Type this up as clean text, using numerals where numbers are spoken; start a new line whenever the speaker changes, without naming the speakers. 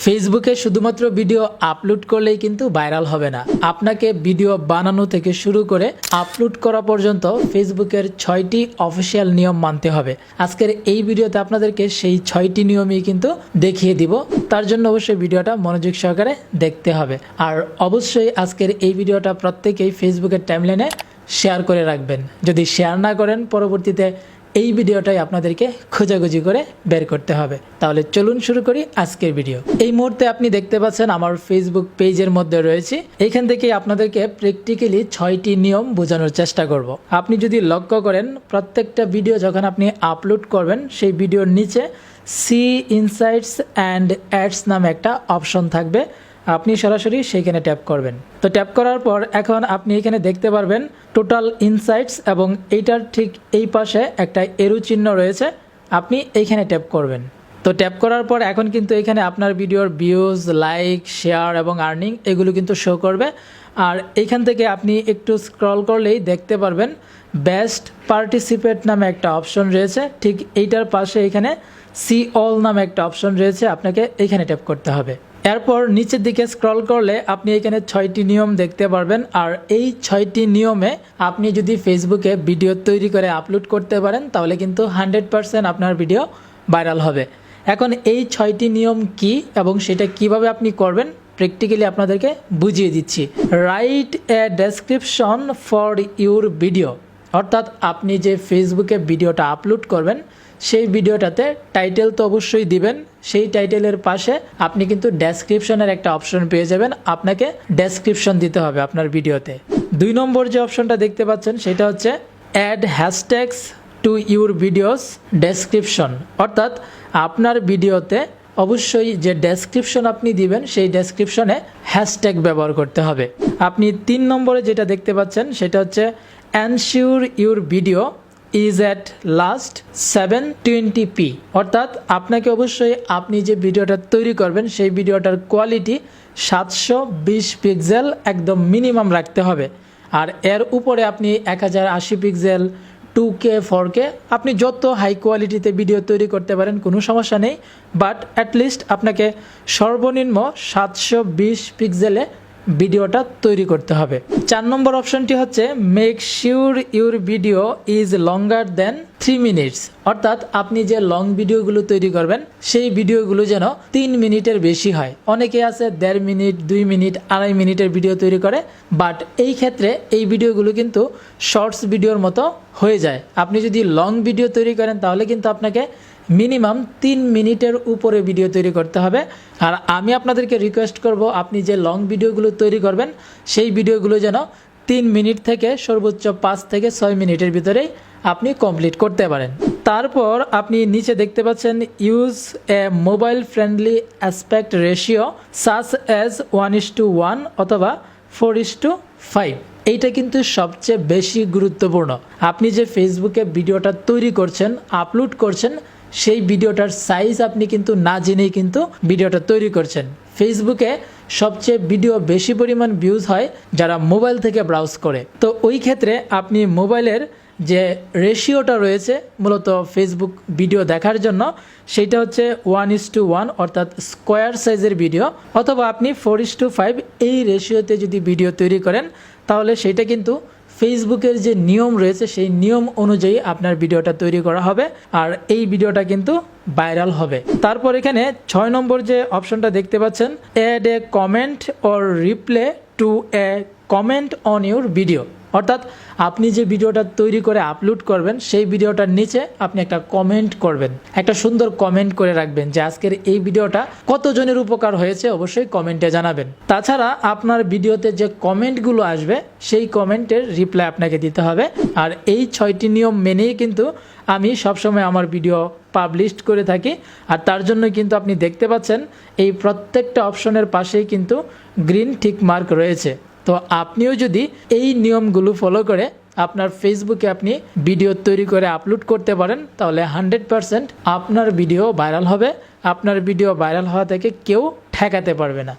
ফেসবুকে শুধুমাত্র video upload করলেই কিন্তু ভাইরাল হবে না। আপনাকে ভিডিও বানানো থেকে শুরু করে আপলোড করা পর্যন্ত ফেসবুকের 6টি অফিসিয়াল নিয়ম মানতে হবে। আজকের এই ভিডিওতে আপনাদেরকে সেই 6টি নিয়মই কিন্তু দেখিয়ে দিব। তার জন্য অবশ্যই ভিডিওটা মনোযোগ সহকারে দেখতে হবে। আর অবশ্যই আজকের এই ভিডিওটা প্রত্যেকেই ফেসবুকের টাইমলাইনে শেয়ার করে রাখবেন। যদি শেয়ার না করেন পরবর্তীতে এই ভিডিওটাই আপনাদেরকে খোঁজাখুঁজি করে বের করতে হবে। তাহলে চলুন শুরু করি আজকের ভিডিও। এই মুহূর্তে আপনি দেখতে পাচ্ছেন আমার ফেসবুক পেজের মধ্যে রয়েছে। এখান থেকে আপনাদেরকে প্র্যাকটিক্যালি 6টি নিয়ম বোঝানোর চেষ্টা করব। আপনি যদি লক্ষ্য করেন প্রত্যেকটা ভিডিও যখন আপনি আপলোড করবেন সেই ভিডিওর নিচে সি ইনসাইটস অ্যান্ড অ্যাডস নামে একটা অপশন থাকবে। আপনি সরাসরি সেইখানে ট্যাপ করবেন। তো ট্যাপ করার পর এখন আপনি এখানে দেখতে পারবেন টোটাল ইনসাইটস এবং এইটার ঠিক এই পাশে একটা এরো চিহ্ন রয়েছে। আপনি এইখানে ট্যাপ করবেন। তো ট্যাপ করার পর এখন কিন্তু এখানে আপনার ভিডিওর ভিউজ, লাইক, শেয়ার এবং আর্নিং এগুলো কিন্তু শো করবে। আর এইখান থেকে আপনি একটু স্ক্রল করলেই দেখতে পারবেন বেস্ট পার্টিসিপেট নামে একটা অপশন রয়েছে। ঠিক এইটার পাশে এখানে সি অল নামে একটা অপশন রয়েছে, আপনাকে এইখানে ট্যাপ করতে হবে। এরপর নিচের দিকে স্ক্রল করলে আপনি এখানে 6টি নিয়ম দেখতে পারবেন। আর এই 6টি নিয়মে আপনি যদি ফেসবুকে ভিডিও তৈরি করে আপলোড করতে পারেন তাহলে কিন্তু 100% আপনার ভিডিও ভাইরাল হবে। এখন এই 6টি নিয়ম কি এবং সেটা কিভাবে আপনি করবেন প্র্যাকটিক্যালি আপনাদেরকে বুঝিয়ে দিচ্ছি। Write a description for your video, অর্থাৎ আপনি যে ফেসবুকে ভিডিওটা আপলোড করবেন সেই ভিডিওটাতে টাইটেল তো অবশ্যই দিবেন। সেই টাইটেলের পাশে আপনি কিন্তু ডেসক্রিপশনের একটা অপশন পেয়ে যাবেন। আপনাকে ডেসক্রিপশন দিতে হবে আপনার ভিডিওতে। 2 নম্বর যে অপশনটা দেখতে পাচ্ছেন সেটা হচ্ছে add hashtags to your videos description, অর্থাৎ আপনার ভিডিওতে অবশ্যই যে ডেসক্রিপশন আপনি দিবেন সেই ডেসক্রিপশনে হ্যাশট্যাগ ব্যবহার করতে হবে। আপনি 3 নম্বরে যেটা দেখতে পাচ্ছেন সেটা হচ্ছে ensure your video is at last 720p, অর্থাৎ আপনাকে অবশ্যই আপনি যে ভিডিওটা তৈরি করবেন সেই ভিডিওটার কোয়ালিটি 720 পিক্সেল একদম মিনিমাম রাখতে হবে। আর এর উপরে আপনি 1080 পিক্সেল, 2K, 4K আপনি যত হাই কোয়ালিটিতে ভিডিও তৈরি করতে পারেন কোনো সমস্যা নেই, বাট অ্যাটলিস্ট আপনাকে সর্বনিম্ন 720 পিক্সেলে ভিডিওটা তৈরি করতে হবে। 4 নম্বর অপশনটি হচ্ছে make sure your video is longer than 3 minutes, অর্থাৎ আপনি যে লং ভিডিওগুলো তৈরি করবেন সেই ভিডিওগুলো যেন 3 মিনিটের বেশি হয়। অনেকে আছে 1.5 মিনিট, 2 মিনিট, 2.5 মিনিটের ভিডিও তৈরি করে, বাট এই ক্ষেত্রে এই ভিডিওগুলো কিন্তু শর্টস ভিডিওর মতো হয়ে যায়। আপনি যদি লং ভিডিও তৈরি করেন তাহলে কিন্তু আপনাকে মিনিমাম 3 মিনিটের উপরে ভিডিও তৈরি করতে হবে। আর আমি আপনাদেরকে রিকোয়েস্ট করব আপনি যে লং ভিডিওগুলো তৈরি করবেন সেই ভিডিওগুলো যেন 3 মিনিট থেকে সর্বোচ্চ 5 থেকে 6 মিনিটের ভিতরেই আপনি কমপ্লিট করতে পারেন। তারপর আপনি নিচে দেখতে পাচ্ছেন use a mobile friendly aspect ratio such as 1:1 অথবা 4:5। এইটা কিন্তু সবচেয়ে বেশি গুরুত্বপূর্ণ। আপনি যে ফেসবুকে ভিডিওটা তৈরি করছেন, আপলোড করছেন, সেই ভিডিওটার সাইজ আপনি কিন্তু না জেনেই কিন্তু ভিডিওটা তৈরি করছেন। ফেসবুকে সবচেয়ে ভিডিও বেশি পরিমাণ ভিউজ হয় যারা মোবাইল থেকে ব্রাউজ করে। তো ওই ক্ষেত্রে আপনি মোবাইলের যে রেশিওটা রয়েছে মূলত ফেসবুক ভিডিও দেখার জন্য সেইটা হচ্ছে 1:1 অর্থাৎ স্কোয়ার সাইজের ভিডিও, অথবা আপনি 4:5 এই রেশিওতে যদি ভিডিও তৈরি করেন তাহলে সেটা কিন্তু ফেসবুকের যে নিয়ম রয়েছে সেই নিয়ম অনুযায়ী আপনার ভিডিওটা তৈরি করা হবে আর এই ভিডিওটা কিন্তু ভাইরাল হবে। তারপর এখানে 6 নম্বর যে অপশনটা দেখতে পাচ্ছেন add a comment or reply to a comment on your video, অর্থাৎ আপনি যে ভিডিওটা তৈরি করে আপলোড করবেন সেই ভিডিওটার নিচে আপনি একটা কমেন্ট করবেন, একটা সুন্দর কমেন্ট করে রাখবেন যে আজকের এই ভিডিওটা কতজনের উপকার হয়েছে অবশ্যই কমেন্টে জানাবেন। তাছাড়া আপনার ভিডিওতে যে কমেন্টগুলো আসবে সেই কমেন্টের রিপ্লাই আপনাকে দিতে হবে। আর এই 6টি নিয়ম মেনেই কিন্তু আমি সবসময় আমার ভিডিও পাবলিশ করে থাকি। আর তার জন্য কিন্তু আপনি দেখতে পাচ্ছেন এই প্রত্যেকটা অপশনের পাশেই কিন্তু গ্রিন টিক মার্ক রয়েছে। তো আপনিও যদি এই নিয়মগুলো ফলো করে আপনার ফেসবুকে আপনি ভিডিও তৈরি করে আপলোড করতে পারেন তাহলে 100% আপনার ভিডিও ভাইরাল হবে। আপনার ভিডিও ভাইরাল হওয়া থেকে কেউ ঠেকাতে পারবে না।